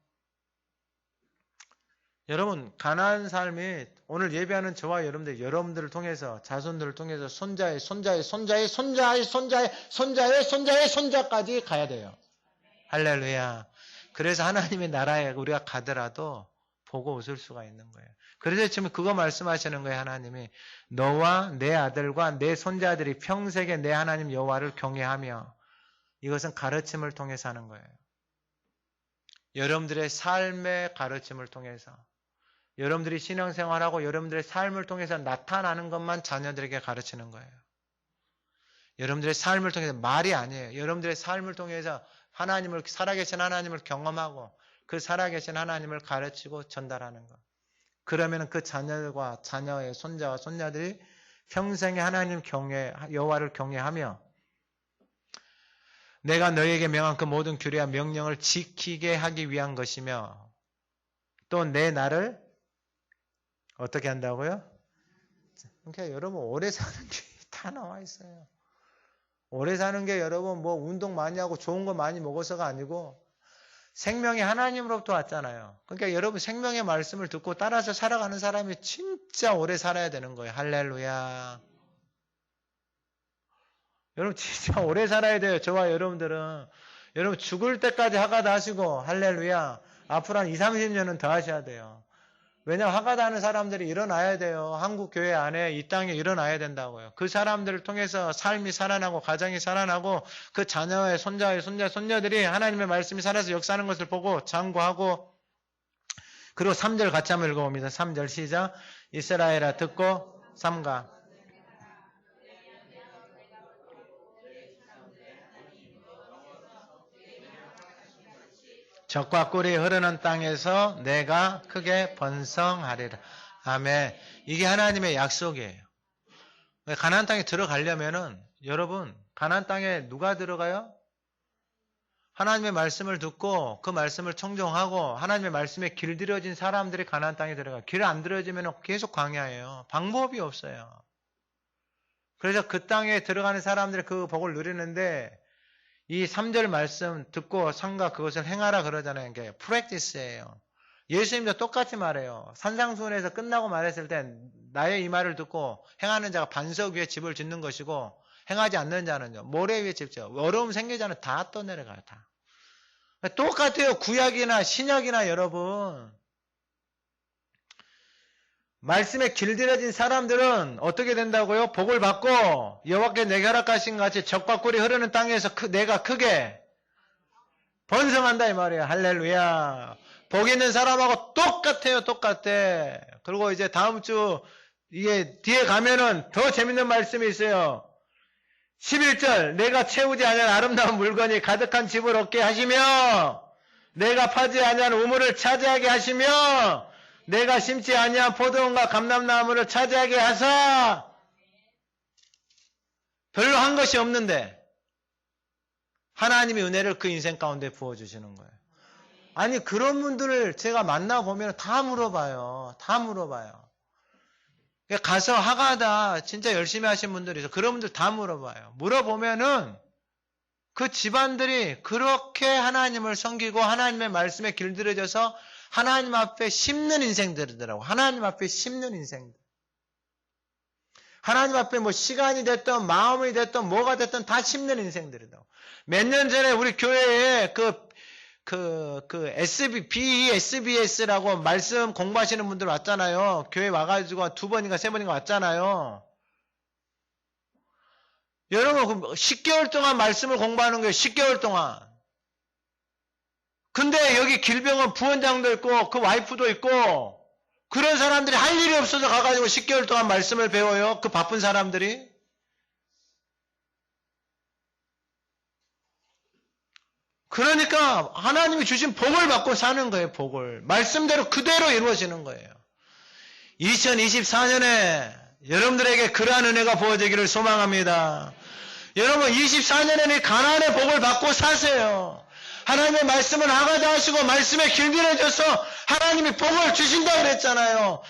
[SPEAKER 1] 여러분 가나안 삶이 오늘 예배하는 저와 여러분들을 통해서 자손들을 통해서 손자의 손자까지 가야 돼요. 할렐루야. 그래서 하나님의 나라에 우리가 가더라도 보고 웃을 수가 있는 거예요. 그래서 지금 그거 말씀하시는 거예요. 하나님이 너와 내 아들과 내 손자들이 평생에 내 하나님 여호와를 경외하며, 이것은 가르침을 통해서 하는 거예요. 여러분들의 삶의 가르침을 통해서, 여러분들이 신앙생활하고 여러분들의 삶을 통해서 나타나는 것만 자녀들에게 가르치는 거예요. 여러분들의 삶을 통해서 말이 아니에요. 여러분들의 삶을 통해서 하나님을, 살아계신 하나님을 경험하고 그 살아계신 하나님을 가르치고 전달하는 것. 그러면 그 자녀들과 자녀의 손자와 손녀들이 평생에 하나님 여호와를 경외하며 내가 너희에게 명한 그 모든 규례와 명령을 지키게 하기 위한 것이며, 또 내 나를 어떻게 한다고요? 그러니까 여러분 오래 사는 게 다 나와 있어요. 오래 사는 게 여러분 뭐 운동 많이 하고 좋은 거 많이 먹어서가 아니고 생명이 하나님으로부터 왔잖아요. 그러니까 여러분 생명의 말씀을 듣고 따라서 살아가는 사람이 진짜 오래 살아야 되는 거예요. 할렐루야. 여러분 진짜 오래 살아야 돼요. 저와 여러분들은. 여러분 죽을 때까지 하가다 하시고 할렐루야. 앞으로 한 20, 30년은 더 하셔야 돼요. 왜냐하면 하가다 하는 사람들이 일어나야 돼요. 한국 교회 안에 이 땅에 일어나야 된다고요. 그 사람들을 통해서 삶이 살아나고 가정이 살아나고 그 자녀의 손자들이 하나님의 말씀이 살아서 역사하는 것을 보고 장구하고, 그리고 3절 같이 한번 읽어봅니다. 3절 시작. 이스라엘아 듣고 삼가. 젖과 꿀이 흐르는 땅에서 내가 크게 번성하리라. 아멘. 이게 하나님의 약속이에요. 가나안 땅에 들어가려면은 여러분 가나안 땅에 누가 들어가요? 하나님의 말씀을 듣고 그 말씀을 청종하고 하나님의 말씀에 길들여진 사람들이 가나안 땅에 들어가요. 길 안 들여지면 계속 광야예요. 방법이 없어요. 그래서 그 땅에 들어가는 사람들이 그 복을 누리는데, 이 3절 말씀 듣고 삼가 그것을 행하라 그러잖아요. 이게 프랙티스예요. 예수님도 똑같이 말해요. 산상수훈에서 끝나고 말했을 때 나의 이 말을 듣고 행하는 자가 반석 위에 집을 짓는 것이고 행하지 않는 자는요 모래 위에 집 지어 어려움 생기자는 다 떠내려가요. 다. 똑같아요. 구약이나 신약이나 여러분. 말씀에 길들여진 사람들은 어떻게 된다고요? 복을 받고 여호와께 내게 허락하신 같이 적과 꿀이 흐르는 땅에서 내가 크게 번성한다 이 말이에요. 할렐루야. 복 있는 사람하고 똑같아요. 똑같아. 그리고 이제 다음 주 이게 뒤에 가면은 더 재밌는 말씀이 있어요. 11절 내가 채우지 아니한 아름다운 물건이 가득한 집을 얻게 하시며 내가 파지 아니한 우물을 차지하게 하시며 내가 심지 아니한 포도원과 감람나무를 차지하게 하사 별로 한 것이 없는데 하나님의 은혜를 그 인생 가운데 부어주시는 거예요. 아니 그런 분들을 제가 만나보면 다 물어봐요. 다 물어봐요. 가서 하가다 진짜 열심히 하신 분들이 있어요. 그런 분들 다 물어봐요. 물어보면은 그 집안들이 그렇게 하나님을 섬기고 하나님의 말씀에 길들여져서 하나님 앞에 심는 인생들이더라고. 하나님 앞에 심는 인생들. 하나님 앞에 뭐 시간이 됐든 마음이 됐든 뭐가 됐든 다 심는 인생들이더라고. 몇 년 전에 우리 교회에 SBS라고 말씀 공부하시는 분들 왔잖아요. 교회 와가지고 2번인가 3번인가 왔잖아요. 여러분 10개월 동안 말씀을 공부하는 거예요. 10개월 동안. 근데 여기 길병원 부원장도 있고 그 와이프도 있고 그런 사람들이 할 일이 없어서 가가지고 10개월 동안 말씀을 배워요. 그 바쁜 사람들이. 그러니까 하나님이 주신 복을 받고 사는 거예요. 복을. 말씀대로 그대로 이루어지는 거예요. 2024년에 여러분들에게 그러한 은혜가 부어지기를 소망합니다. 여러분 24년에는 가나안의 복을 받고 사세요. 하나님의 말씀을 하가다 하시고 말씀에 길들여져서 하나님이 복을 주신다 그랬잖아요.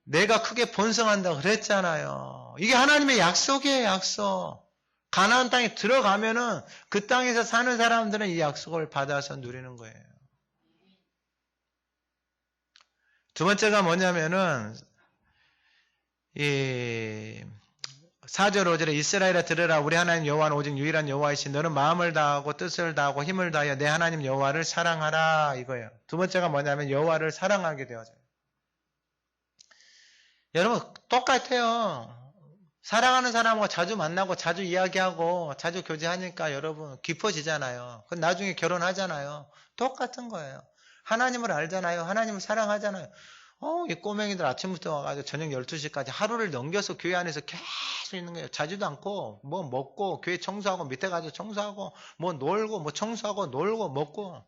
[SPEAKER 1] 내가 크게 번성한다 그랬잖아요. 이게 하나님의 약속이에요. 약속. 가나안 땅에 들어가면은 그 땅에서 사는 사람들은 이 약속을 받아서 누리는 거예요. 두 번째가 뭐냐면은 이 4절 5절에 이스라엘아 들으라 우리 하나님 여호와는 오직 유일한 여호와이신 너는 마음을 다하고 뜻을 다하고 힘을 다하여 내 하나님 여호와를 사랑하라 이거예요. 두 번째가 뭐냐면 여호와를 사랑하게 되어져요. 여러분 똑같아요. 사랑하는 사람하고 자주 만나고 자주 이야기하고 자주 교제하니까 여러분 깊어지잖아요. 그럼 나중에 결혼하잖아요. 똑같은 거예요. 하나님을 알잖아요. 하나님을 사랑하잖아요. 이 꼬맹이들 아침부터 와가지고 저녁 12시까지 하루를 넘겨서 교회 안에서 계속 있는 거예요. 자지도 않고 뭐 먹고 교회 청소하고 밑에 가서 청소하고 뭐 놀고 뭐 청소하고 놀고 먹고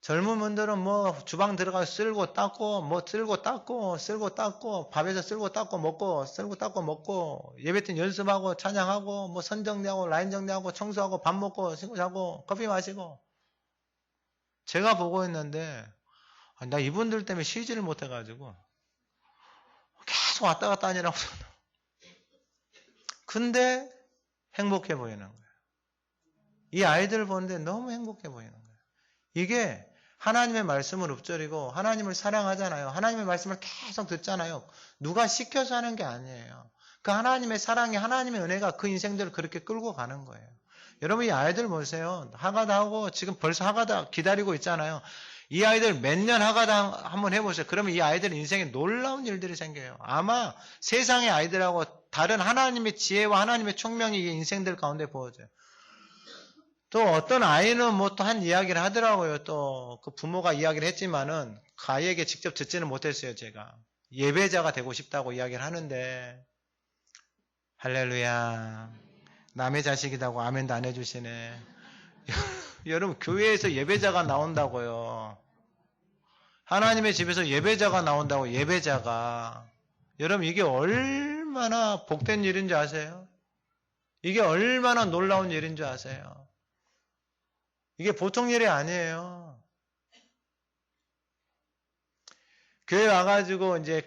[SPEAKER 1] 젊은 분들은 뭐 주방 들어가서 쓸고 닦고 뭐 쓸고 닦고 밥에서 쓸고 닦고 먹고 쓸고 닦고 먹고 예배 때 연습하고 찬양하고 뭐 선 정리하고 라인 정리하고 청소하고 밥 먹고 씻고 자고 커피 마시고 제가 보고 있는데 나 이분들 때문에 쉬지를 못해가지고 계속 왔다 갔다 하느라고 근데 행복해 보이는 거예요. 이 아이들 보는데 너무 행복해 보이는 거예요. 이게 하나님의 말씀을 읊조리고 하나님을 사랑하잖아요. 하나님의 말씀을 계속 듣잖아요. 누가 시켜서 하는 게 아니에요. 그 하나님의 사랑이 하나님의 은혜가 그 인생들을 그렇게 끌고 가는 거예요. 여러분 이 아이들 보세요. 하가다 하고 지금 벌써 하가다 기다리고 있잖아요. 이 아이들 몇 년 하가다 한번 해보세요. 그러면 이 아이들 인생에 놀라운 일들이 생겨요. 아마 세상의 아이들하고 다른 하나님의 지혜와 하나님의 총명이 이 인생들 가운데 보여져요. 또 어떤 아이는 뭐 또 한 이야기를 하더라고요. 또 그 부모가 이야기를 했지만은 그 아이에게 직접 듣지는 못했어요. 제가 예배자가 되고 싶다고 이야기를 하는데 할렐루야 남의 자식이라고 아멘도 안 해주시네. 여러분 교회에서 예배자가 나온다고요. 하나님의 집에서 예배자가 나온다고. 예배자가 여러분 이게 얼마나 복된 일인 줄 아세요? 이게 얼마나 놀라운 일인 줄 아세요? 이게 보통 일이 아니에요. 교회 와가지고 이제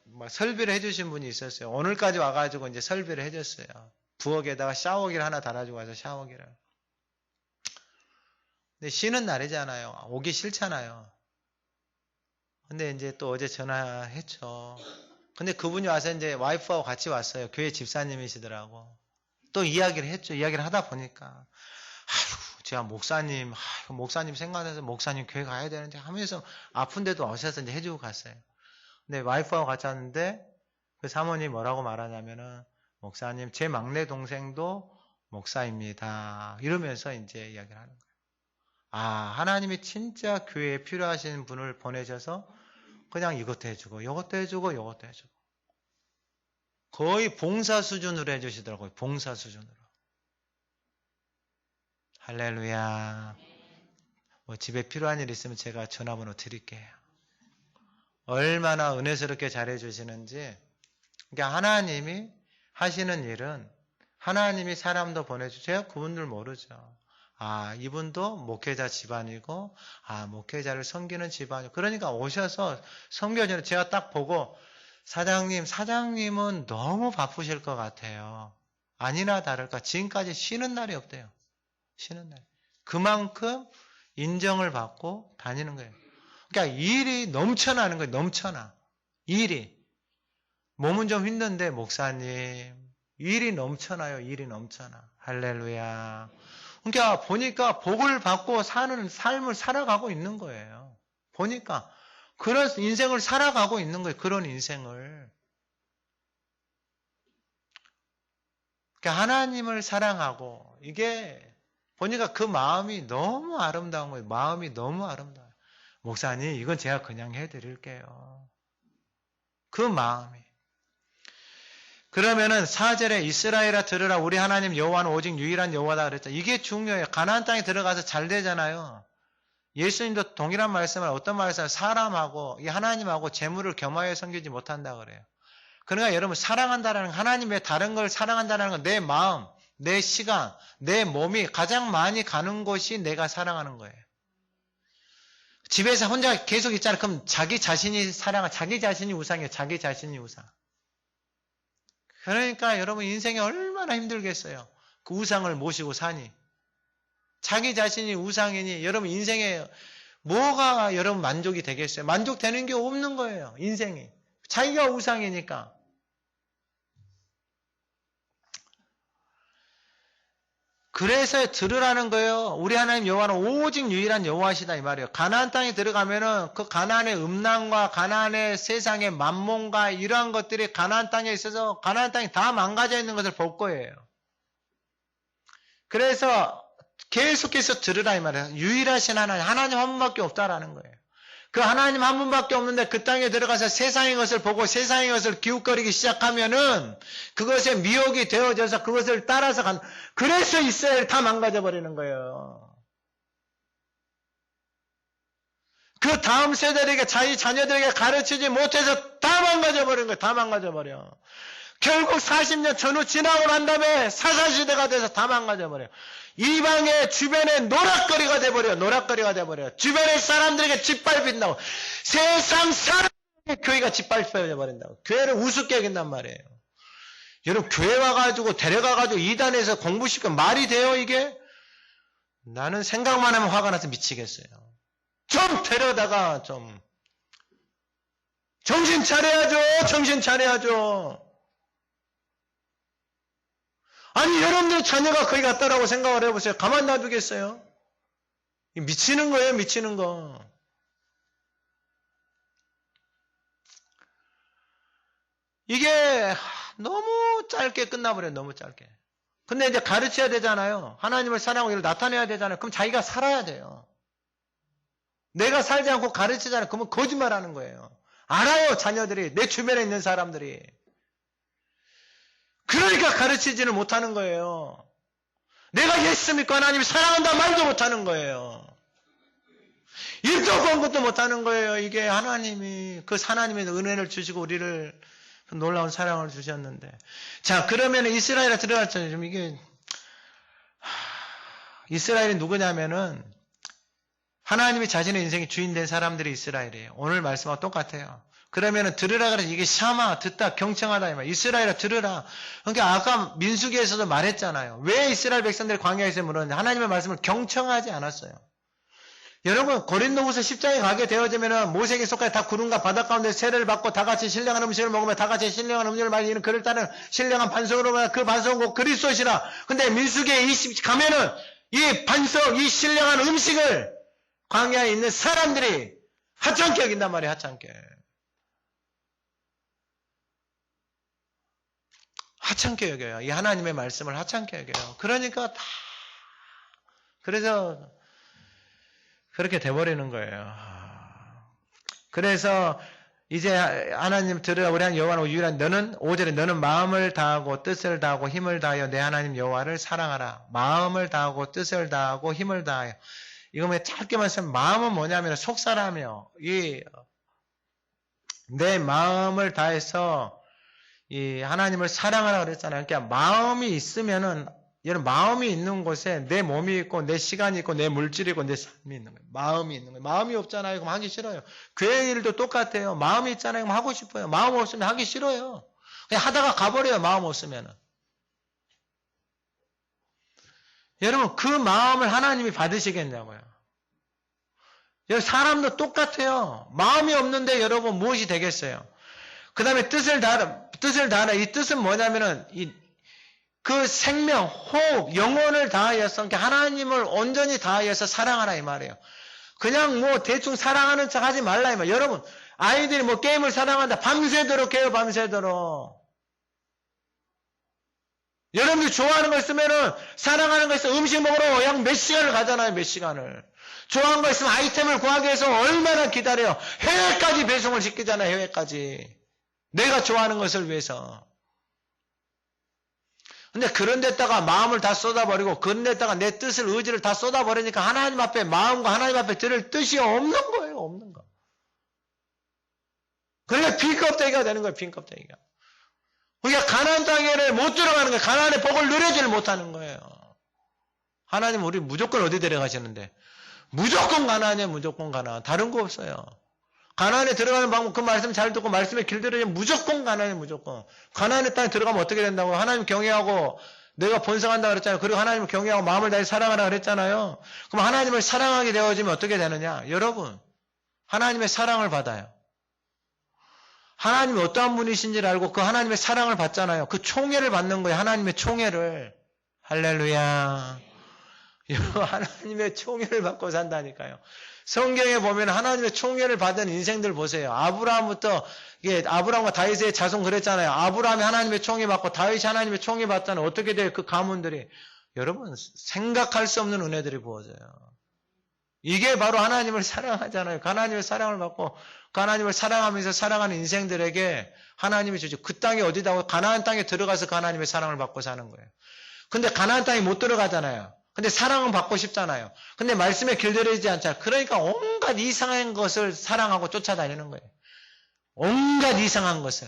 [SPEAKER 1] 막 설비를 해주신 분이 있었어요. 오늘까지 와가지고 이제 설비를 해줬어요. 부엌에다가 샤워기를 하나 달아주고 와서 샤워기를. 근데 쉬는 날이잖아요. 오기 싫잖아요. 근데 이제 또 어제 전화했죠. 근데 그분이 와서 이제 와이프하고 같이 왔어요. 교회 집사님이시더라고. 또 이야기를 했죠. 이야기를 하다 보니까 제가 목사님 생각나서 목사님 교회 가야 되는데 하면서 아픈데도 오셔서 이제 해주고 갔어요. 근데 와이프하고 같이 왔는데 그 사모님이 뭐라고 말하냐면은 목사님 제 막내 동생도 목사입니다. 이러면서 이제 이야기를 하는 거예요. 하나님이 진짜 교회에 필요하신 분을 보내셔서 그냥 이것도 해주고 이것도 해주고 이것도 해주고 거의 봉사 수준으로 해주시더라고요. 봉사 수준으로. 할렐루야. 집에 필요한 일 있으면 제가 전화번호 드릴게요. 얼마나 은혜스럽게 잘해주시는지. 그러니까 하나님이 하시는 일은 하나님이 사람도 보내주죠. 제가 그분들 모르죠. 이분도 목회자 집안이고, 목회자를 섬기는 집안이고. 그러니까 오셔서 섬겨주는, 제가 딱 보고, 사장님은 너무 바쁘실 것 같아요. 아니나 다를까, 지금까지 쉬는 날이 없대요. 쉬는 날. 그만큼 인정을 받고 다니는 거예요. 그러니까 일이 넘쳐나는 거예요. 넘쳐나. 일이. 몸은 좀 힘든데, 목사님, 일이 넘쳐나요. 일이 넘쳐나. 할렐루야. 그러니까 보니까 복을 받고 사는 삶을 살아가고 있는 거예요. 보니까 그런 인생을 살아가고 있는 거예요. 그런 인생을. 그러니까 하나님을 사랑하고 이게 보니까 그 마음이 너무 아름다운 거예요. 마음이 너무 아름다워요. 목사님 이건 제가 그냥 해드릴게요. 그 마음이. 그러면은 4절에 이스라엘아 들으라 우리 하나님 여호와는 오직 유일한 여호와다 그랬죠. 이게 중요해요. 가나안 땅에 들어가서 잘 되잖아요. 예수님도 동일한 말씀을 어떤 말씀을 사람하고 이 하나님하고 재물을 겸하여 섬기지 못한다 그래요. 그러니까 여러분 사랑한다라는 하나님 외에 다른 걸 사랑한다는 건 내 마음, 내 시간, 내 몸이 가장 많이 가는 곳이 내가 사랑하는 거예요. 집에서 혼자 계속 있잖아요. 그럼 자기 자신이 자기 자신이 우상이에요. 자기 자신이 우상. 그러니까 여러분 인생이 얼마나 힘들겠어요. 그 우상을 모시고 사니. 자기 자신이 우상이니 여러분 인생에 뭐가 여러분 만족이 되겠어요? 만족되는 게 없는 거예요. 인생이. 자기가 우상이니까. 그래서 들으라는 거예요. 우리 하나님 여호와는 오직 유일한 여호와시다 이 말이에요. 가나안 땅에 들어가면은 그 가나안의 음란과 가나안의 세상의 만몬과 이러한 것들이 가나안 땅에 있어서 가나안 땅이 다 망가져 있는 것을 볼 거예요. 그래서 계속해서 들으라 이 말이에요. 유일하신 하나님 한 분밖에 없다라는 거예요. 그 하나님 한 분밖에 없는데 그 땅에 들어가서 세상의 것을 보고 세상의 것을 기웃거리기 시작하면은 그것에 미혹이 되어져서 그것을 따라서 그래서 이스라엘이 다 망가져 버리는 거예요. 그 다음 세대에게 자기 자녀들에게 가르치지 못해서 다 망가져 버리는 거예요. 다 망가져 버려. 결국 40년 전후 지나고 난 다음에 사사시대가 돼서 다 망가져 버려요. 이방의 주변에 노락거리가 돼버려요. 노락거리가 돼버려요. 주변의 사람들에게 짓밟힌다고. 세상 사람에게 교회가 짓밟혀 버린다고. 교회를 우습게 여긴단 말이에요. 여러분 교회 와가지고 데려가가지고 이단에서 공부시키면 말이 돼요 이게? 나는 생각만 하면 화가 나서 미치겠어요. 좀 데려다가 좀 정신 차려야죠. 정신 차려야죠. 아니 여러분들 자녀가 거기 갔다라고 생각을 해보세요. 가만 놔두겠어요? 미치는 거예요. 미치는 거. 이게 너무 짧게 끝나버려요. 너무 짧게. 근데 이제 가르쳐야 되잖아요. 하나님을 사랑하고 이를 나타내야 되잖아요. 그럼 자기가 살아야 돼요. 내가 살지 않고 가르치잖아요. 그러면 거짓말하는 거예요. 알아요. 자녀들이. 내 주변에 있는 사람들이. 그러니까 가르치지는 못하는 거예요. 내가 예수 믿고 하나님 사랑한다 말도 못하는 거예요. 일도 본 것도 못하는 거예요. 이게 하나님이 그 하나님의 은혜를 주시고 우리를 놀라운 사랑을 주셨는데. 자 그러면 이스라엘에 들어갔잖아요. 이게 이스라엘이 누구냐면은 하나님이 자신의 인생의 주인 된 사람들이 이스라엘이에요. 오늘 말씀과 똑같아요. 그러면은 들으라 그래서 이게 샤마 듣다 경청하다 이 말. 이스라엘아 들으라. 그러니까 아까 민수기에서도 말했잖아요. 왜 이스라엘 백성들이 광야에서 물었는데 하나님의 말씀을 경청하지 않았어요. 여러분 고린도후서 10장에 가게 되어지면은 모세에게 속하여 다 구름과 바다 가운데 세례를 받고 다 같이 신령한 음식을 먹으며 다 같이 신령한 음료를 마시는 그를 따른 신령한 반석으로 그 반석은 곧 그리스도시라. 근데 민수기에 20 가면은 이 반석, 이 신령한 음식을 광야에 있는 사람들이 하찮게 여긴단 말이에요. 하찮게. 하찮게 여겨요. 이 하나님의 말씀을 하찮게 여겨요. 그러니까 다 그래서 그렇게 돼버리는 거예요. 그래서 이제 하나님 들으라 우리 하나님 여호와는 유일한 너는 5절에 너는 마음을 다하고 뜻을 다하고 힘을 다하여 내 하나님 여호와를 사랑하라. 마음을 다하고 뜻을 다하고 힘을 다하여. 이거 뭐 짧게만 쓰면 마음은 뭐냐면 속사람이요. 내 마음을 다해서 이 하나님을 사랑하라 그랬잖아요. 그러니까 마음이 있으면은 여러분 마음이 있는 곳에 내 몸이 있고 내 시간이 있고 내 물질이 있고 내 삶이 있는 거예요. 마음이 있는 거예요. 마음이 없잖아요. 그럼 하기 싫어요. 교회 일도 똑같아요. 마음이 있잖아요. 그럼 하고 싶어요. 마음 없으면 하기 싫어요. 그냥 하다가 가버려요. 마음 없으면은. 여러분 그 마음을 하나님이 받으시겠냐고요. 여러분 사람도 똑같아요. 마음이 없는데 여러분 무엇이 되겠어요? 그 다음에 뜻을 다하라. 이 뜻은 뭐냐면은 그 생명, 호흡, 영혼을 다하여서 하나님을 온전히 다하여서 사랑하라 이 말이에요. 그냥 뭐 대충 사랑하는 척 하지 말라 이 말이에요. 여러분 아이들이 뭐 게임을 사랑한다. 밤새도록 해요. 밤새도록. 여러분들이 좋아하는 거 있으면은 사랑하는 거 있으면 음식 먹으러 약 몇 시간을 가잖아요. 몇 시간을. 좋아하는 거 있으면 아이템을 구하기 위해서 얼마나 기다려요. 해외까지 배송을 시키잖아요. 해외까지. 내가 좋아하는 것을 위해서. 근데 그런 데다가 마음을 다 쏟아버리고 그런 데다가 내 뜻을 의지를 다 쏟아버리니까 하나님 앞에 마음과 하나님 앞에 들을 뜻이 없는 거예요. 없는 거. 그러니까 빈껍데기가 되는 거예요. 빈껍데기가. 그러니까 가나안 땅에를 못 들어가는 거예요. 가나안의 복을 누리지를 못하는 거예요. 하나님 우리 무조건 어디 데려가시는데 무조건 가나안이에요. 무조건 가나안. 다른 거 없어요. 가나안에 들어가는 방법 그 말씀 잘 듣고 말씀에 길들여지면 무조건 가나안에 무조건. 가나안의 땅에 들어가면 어떻게 된다고? 하나님 경외하고 내가 번성한다 그랬잖아요. 그리고 하나님을 경외하고 마음을 다해 사랑하라 그랬잖아요. 그럼 하나님을 사랑하게 되어지면 어떻게 되느냐? 여러분 하나님의 사랑을 받아요. 하나님이 어떠한 분이신지를 알고 그 하나님의 사랑을 받잖아요. 그 총애를 받는 거예요. 하나님의 총애를. 할렐루야. 여러분 하나님의 총애를 받고 산다니까요. 성경에 보면 하나님의 총애를 받은 인생들 보세요. 아브라함부터 이게 아브라함과 다윗의 자손 그랬잖아요. 아브라함이 하나님의 총애 받고 다윗이 하나님의 총애 받잖아요. 어떻게 돼요? 그 가문들이. 여러분 생각할 수 없는 은혜들이 부어져요. 이게 바로 하나님을 사랑하잖아요. 하나님의 사랑을 받고 하나님을 사랑하면서 사랑하는 인생들에게 하나님이 주죠. 그 땅이 어디다고 가나안 땅에 들어가서 하나님의 사랑을 받고 사는 거예요. 근데 가나안 땅에 못 들어가잖아요. 근데 사랑은 받고 싶잖아요. 근데 말씀에 길들여지지 않잖아요. 그러니까 온갖 이상한 것을 사랑하고 쫓아다니는 거예요. 온갖 이상한 것을.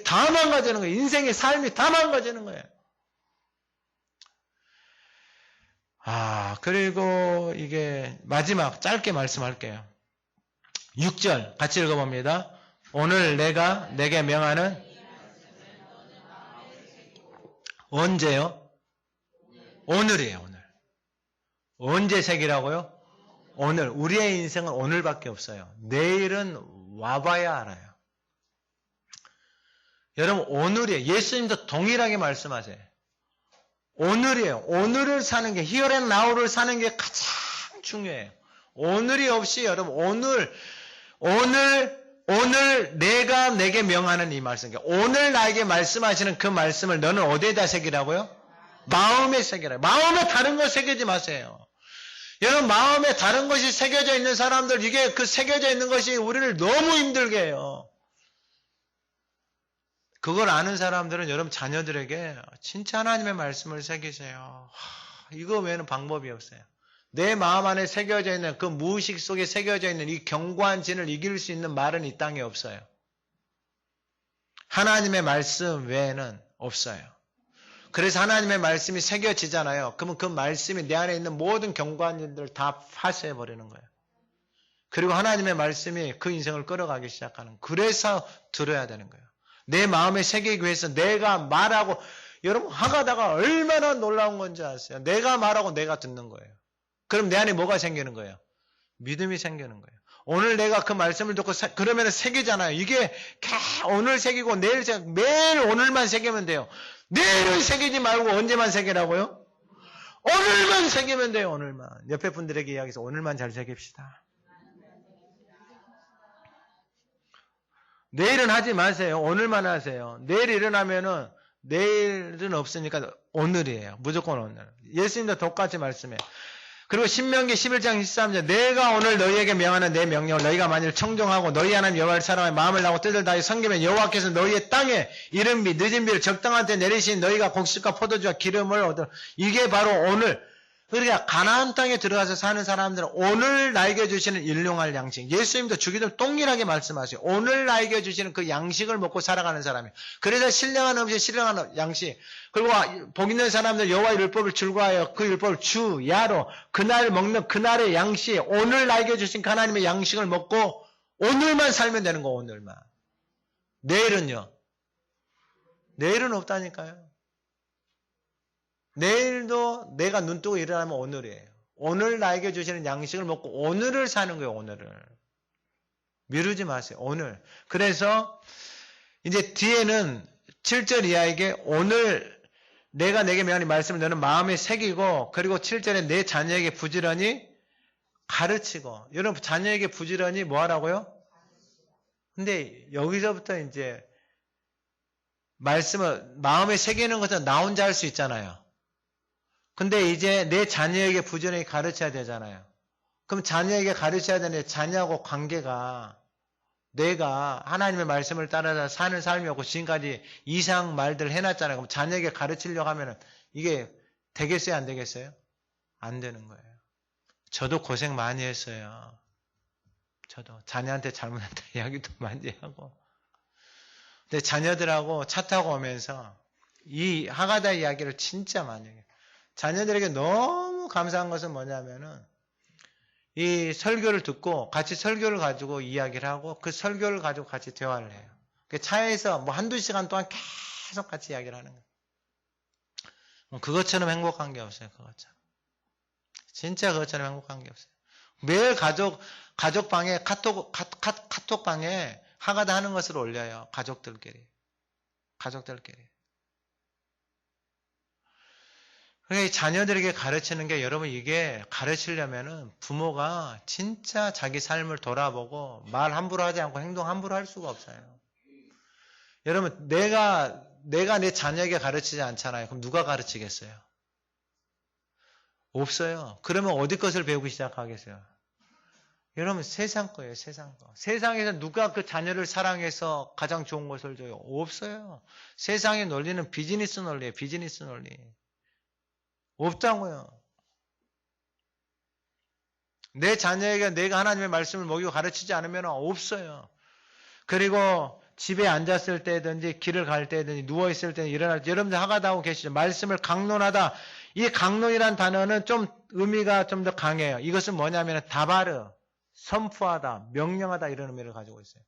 [SPEAKER 1] 다 망가지는 거예요. 인생의 삶이 다 망가지는 거예요. 그리고 이게 마지막 짧게 말씀할게요. 6절 같이 읽어봅니다. 오늘 내가 내게 명하는 언제요? 오늘이에요. 오늘. 언제 색이라고요? 오늘. 우리의 인생은 오늘밖에 없어요. 내일은 와봐야 알아요. 여러분 오늘이에요. 예수님도 동일하게 말씀하세요. 오늘이에요. 오늘을 사는 게 here and now를 사는 게 가장 중요해요. 오늘이 없이 여러분 오늘 내가 내게 명하는 이 말씀. 오늘 나에게 말씀하시는 그 말씀을 너는 어디에다 새기라고요? 마음에 새기라. 마음에 다른 거 새기지 마세요. 여러분 마음에 다른 것이 새겨져 있는 사람들 이게 그 새겨져 있는 것이 우리를 너무 힘들게 해요. 그걸 아는 사람들은 여러분 자녀들에게 진짜 하나님의 말씀을 새기세요. 이거 외에는 방법이 없어요. 내 마음 안에 새겨져 있는 그 무의식 속에 새겨져 있는 이 견고한 진을 이길 수 있는 말은 이 땅에 없어요. 하나님의 말씀 외에는 없어요. 그래서 하나님의 말씀이 새겨지잖아요. 그러면 그 말씀이 내 안에 있는 모든 견고한 일들을 다 파쇄해버리는 거예요. 그리고 하나님의 말씀이 그 인생을 끌어가기 시작하는 거예요. 그래서 들어야 되는 거예요. 내 마음에 새기기 위해서 내가 말하고 여러분 하가다가 얼마나 놀라운 건지 아세요? 내가 말하고 내가 듣는 거예요. 그럼 내 안에 뭐가 생기는 거예요? 믿음이 생기는 거예요. 오늘 내가 그 말씀을 듣고 그러면 새기잖아요. 이게 오늘 새기고 내일 새기고 매일 오늘만 새기면 돼요. 내일은 새기지 말고 언제만 새기라고요? 오늘만 새기면 돼요. 오늘만. 옆에 분들에게 이야기해서 오늘만 잘 새깁시다. 내일은 하지 마세요. 오늘만 하세요. 내일 일어나면은 내일은 없으니까 오늘이에요. 무조건 오늘. 예수님도 똑같이 말씀해요. 그리고 신명기 11장 13절 내가 오늘 너희에게 명하는 내 명령을 너희가 만일 청종하고 너희 하나님 여호와를 사랑하여 마음을 다하고 뜻을 다하여 섬기면 여호와께서 너희의 땅에 이른 비 늦은 비를 적당한 때 내리신 너희가 곡식과 포도주와 기름을 얻어 이게 바로 오늘 그러니까 가나안 땅에 들어가서 사는 사람들은 오늘 나에게 주시는 일용할 양식 예수님도 주기도 동일하게 말씀하세요. 오늘 나에게 주시는 그 양식을 먹고 살아가는 사람이에요. 그래서 신령한 음식, 신령한 양식 그리고 복 있는 사람들 여호와의 율법을 즐거워하여 그 율법을 주, 야로 그날 먹는 그날의 양식 오늘 나에게 주신 하나님의 양식을 먹고 오늘만 살면 되는 거 오늘만. 내일은요? 내일은 없다니까요. 내일도 내가 눈 뜨고 일어나면 오늘이에요. 오늘 나에게 주시는 양식을 먹고 오늘을 사는 거예요. 오늘을. 미루지 마세요. 오늘. 그래서 이제 뒤에는 7절 이하에게 오늘 내가 내게 명하는 말씀을 너는 마음에 새기고 그리고 7절에 내 자녀에게 부지런히 가르치고 여러분 자녀에게 부지런히 뭐 하라고요? 근데 여기서부터 이제 말씀을 마음에 새기는 것은 나 혼자 할 수 있잖아요. 근데 이제 내 자녀에게 부지런히 가르쳐야 되잖아요. 그럼 자녀에게 가르쳐야 되는데 자녀하고 관계가 내가 하나님의 말씀을 따라서 사는 삶이었고 지금까지 이상 말들 해놨잖아요. 그럼 자녀에게 가르치려고 하면 이게 되겠어요? 안 되겠어요? 안 되는 거예요. 저도 고생 많이 했어요. 저도 자녀한테 잘못했다 이야기도 많이 하고 근데 자녀들하고 차 타고 오면서 이 하가다 이야기를 진짜 많이 해요. 자녀들에게 너무 감사한 것은 뭐냐면은 이 설교를 듣고 같이 설교를 가지고 이야기를 하고 그 설교를 가지고 같이 대화를 해요. 차에서 뭐 한두 시간 동안 계속 같이 이야기를 하는 거예요. 그것처럼 행복한 게 없어요. 그것처럼. 진짜 그것처럼 행복한 게 없어요. 매일 가족방에 카톡방에 하가다 하는 것을 올려요. 가족들끼리. 그러니까 자녀들에게 가르치는 게 여러분 이게 가르치려면은 부모가 진짜 자기 삶을 돌아보고 말 함부로 하지 않고 행동 함부로 할 수가 없어요. 여러분 내가 내 자녀에게 가르치지 않잖아요. 그럼 누가 가르치겠어요? 없어요. 그러면 어디 것을 배우기 시작하겠어요? 여러분 세상 거예요. 세상 거. 세상에서 누가 그 자녀를 사랑해서 가장 좋은 것을 줘요? 없어요. 세상의 논리는 비즈니스 논리예요. 비즈니스 논리. 없다고요. 내 자녀에게 내가 하나님의 말씀을 먹이고 가르치지 않으면 없어요. 그리고 집에 앉았을 때든지 길을 갈 때든지 누워있을 때든지 일어날 때 여러분들 하가다 하고 계시죠. 말씀을 강론하다. 이 강론이란 단어는 좀 의미가 좀 더 강해요. 이것은 뭐냐면 다바르, 선포하다, 명령하다 이런 의미를 가지고 있어요.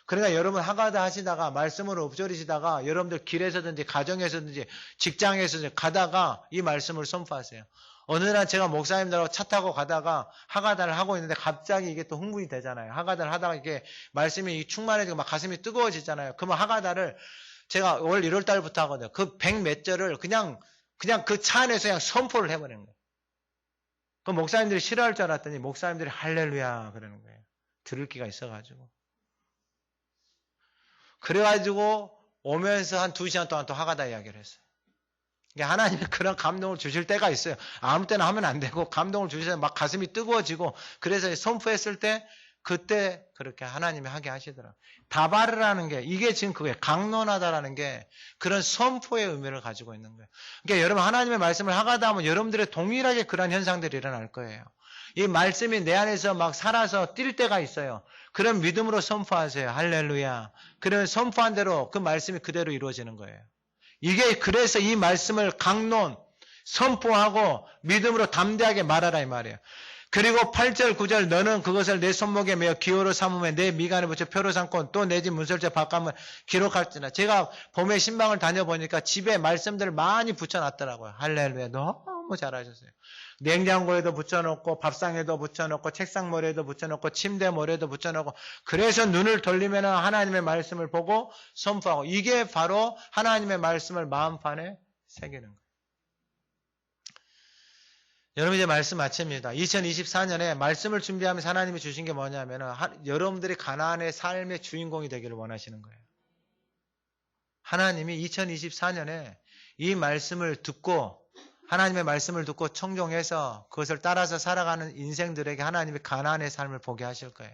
[SPEAKER 1] 그러니까 여러분 하가다 하시다가 말씀으로 읊조리시다가 여러분들 길에서든지 가정에서든지 직장에서든지 가다가 이 말씀을 선포하세요. 어느 날 제가 목사님들하고 차 타고 가다가 하가다를 하고 있는데 갑자기 이게 또 흥분이 되잖아요. 하가다를 하다가 이게 말씀이 충만해지고 막 가슴이 뜨거워지잖아요. 그러면 하가다를 제가 올 1월 달부터 하거든요. 그 100몇 절을 그냥 그 차 안에서 그냥 선포를 해버리는 거예요. 그 목사님들이 싫어할 줄 알았더니 목사님들이 할렐루야 그러는 거예요. 들을 기가 있어가지고. 그래가지고 오면서 한 2시간 동안 또 하가다 이야기를 했어요. 하나님이 그런 감동을 주실 때가 있어요. 아무 때나 하면 안 되고 감동을 주셔서 막 가슴이 뜨거워지고 그래서 선포했을 때 그때 그렇게 하나님이 하게 하시더라고요. 다바르라는 게 이게 지금 그거예요. 강론하다라는 게 그런 선포의 의미를 가지고 있는 거예요. 그러니까 여러분 하나님의 말씀을 하가다 하면 여러분들의 동일하게 그런 현상들이 일어날 거예요. 이 말씀이 내 안에서 막 살아서 뛸 때가 있어요. 그런 믿음으로 선포하세요. 할렐루야. 그러면 선포한 대로 그 말씀이 그대로 이루어지는 거예요. 이게 그래서 이 말씀을 강론, 선포하고 믿음으로 담대하게 말하라 이 말이에요. 그리고 8절 9절 너는 그것을 내 손목에 매어 기호로 삼으면 내 미간에 붙여 표로 삼고 또 내 집 문설주에 바감을 기록할지나. 제가 봄에 신방을 다녀보니까 집에 말씀들을 많이 붙여놨더라고요. 할렐루야. 너무 잘하셨어요. 냉장고에도 붙여놓고 밥상에도 붙여놓고 책상 모래에도 붙여놓고 침대 모래에도 붙여놓고 그래서 눈을 돌리면 하나님의 말씀을 보고 선포하고 이게 바로 하나님의 말씀을 마음판에 새기는 거예요. 여러분 이제 말씀 마칩니다. 2024년에 말씀을 준비하면서 하나님이 주신 게 뭐냐면 여러분들이 가나안의 삶의 주인공이 되기를 원하시는 거예요. 하나님이 2024년에 이 말씀을 듣고 하나님의 말씀을 듣고 청종해서 그것을 따라서 살아가는 인생들에게 하나님이 가나안의 삶을 보게 하실 거예요.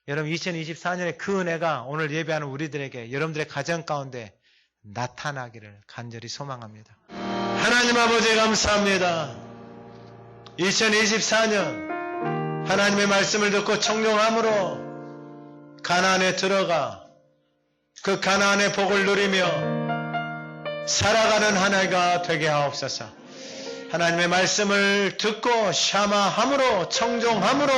[SPEAKER 1] 여러분 2024년에 그 은혜가 오늘 예배하는 우리들에게 여러분들의 가정 가운데 나타나기를 간절히 소망합니다. 하나님 아버지 감사합니다. 2024년 하나님의 말씀을 듣고 청종함으로 가나안에 들어가 그 가나안의 복을 누리며 살아가는 한 해가 되게 하옵소서. 하나님의 말씀을 듣고 샤마함으로 청종함으로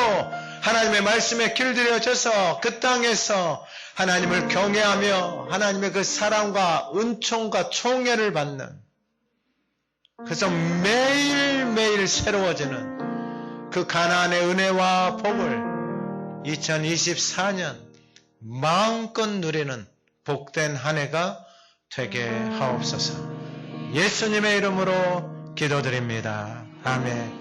[SPEAKER 1] 하나님의 말씀에 길들여져서 그 땅에서 하나님을 경외하며 하나님의 그 사랑과 은총과 총애를 받는 그래서 매일매일 새로워지는 그 가나안의 은혜와 복을 2024년 마음껏 누리는 복된 한 해가 되게 하옵소서. 예수님의 이름으로 기도드립니다. 아멘.